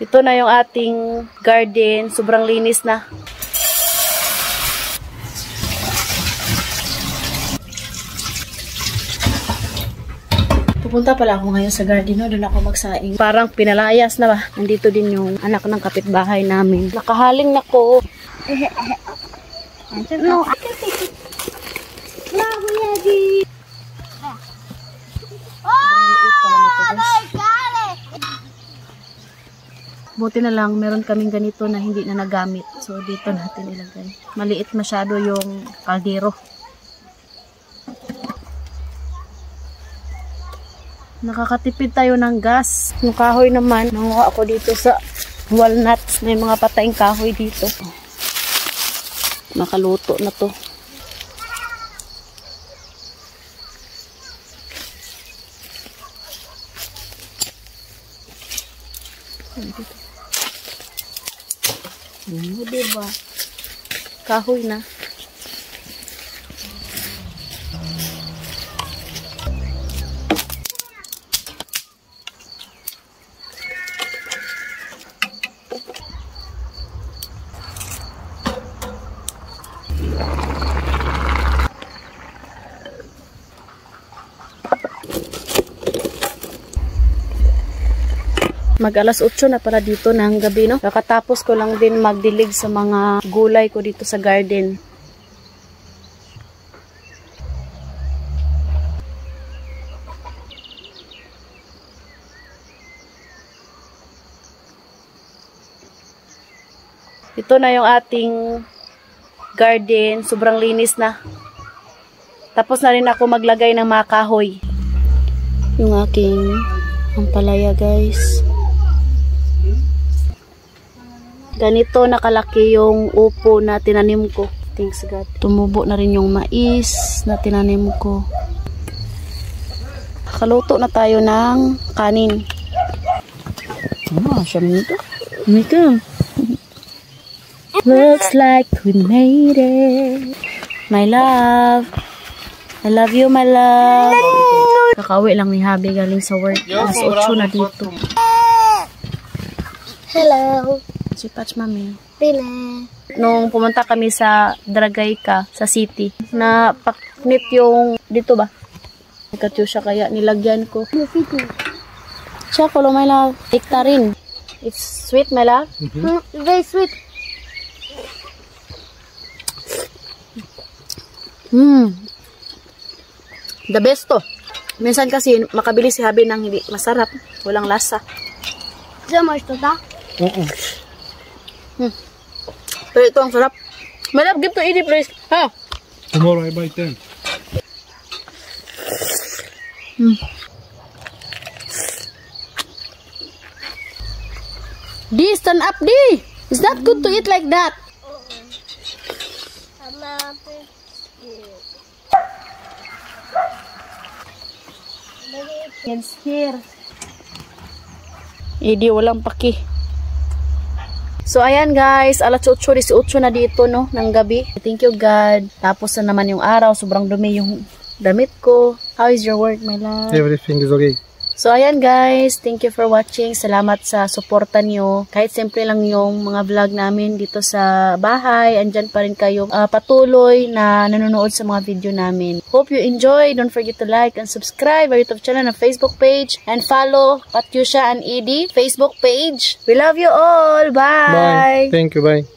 Ito na yung ating garden. Sobrang linis na. Pupunta pala ako ngayon sa garden, no? Doon ako magsaing. Parang pinalayas na ba? Nandito din yung anak ng kapitbahay namin. Nakahaling na ko. No, I can take it. No, Daddy. Buti na lang, meron kaming ganito na hindi na nagamit. So, dito natin ilagay. Maliit masyado yung kaldero. Nakakatipid tayo ng gas. Yung kahoy naman, nanguha ako dito sa walnuts. May mga pataing kahoy dito. Nakaluto na to. Diba? Kahoy na. Mag alas 8 na para dito ng gabi, no? Kakatapos ko lang din magdilig sa mga gulay ko dito sa garden. Ito na yung ating garden. Sobrang linis na. Tapos na rin ako maglagay ng mga kahoy. Yung aking ampalaya, guys. Ganito nakalaki yung upo na tinanim ko. Thanks God. Tumubo na rin yung mais na tinanim ko. Kaluto na tayo ng kanin. Siya nito. Mika. Looks like we made it. My love. I love you, my love. Kakauwi lang ni Habi galing sa work. Alas 8 na dito. Hello. Si Patch Mami. Pina. Nung pumunta kami sa Dragayca, sa city, na paknit yung dito ba? Katyusha kaya nilagyan ko. Chocolate, my love. Nectarine. It's sweet, my love. Very sweet. The best to. Minsan kasi makabili si Habi ng hindi masarap. Walang lasa. Summer to ta? Pero ito ang sarap. My love, give to Edie, please. Ha? Tomorrow I buy 10. Di, stand up, Di. It's not good to eat like that. Kids here. Edie, walang paki. So, ayan guys, alas 8 na dito, no, ng gabi. Thank you, God. Tapos na naman yung araw, sobrang dumi yung damit ko. How is your work, my love? Everything is okay. So, ayan guys, thank you for watching. Salamat sa suporta nyo. Kahit simple lang yung mga vlog namin dito sa bahay, andyan pa rin kayo patuloy na nanonood sa mga video namin. Hope you enjoy. Don't forget to like and subscribe our YouTube channel and Facebook page. And follow Katyusha and Edie Facebook page. We love you all. Bye! Bye. Thank you. Bye.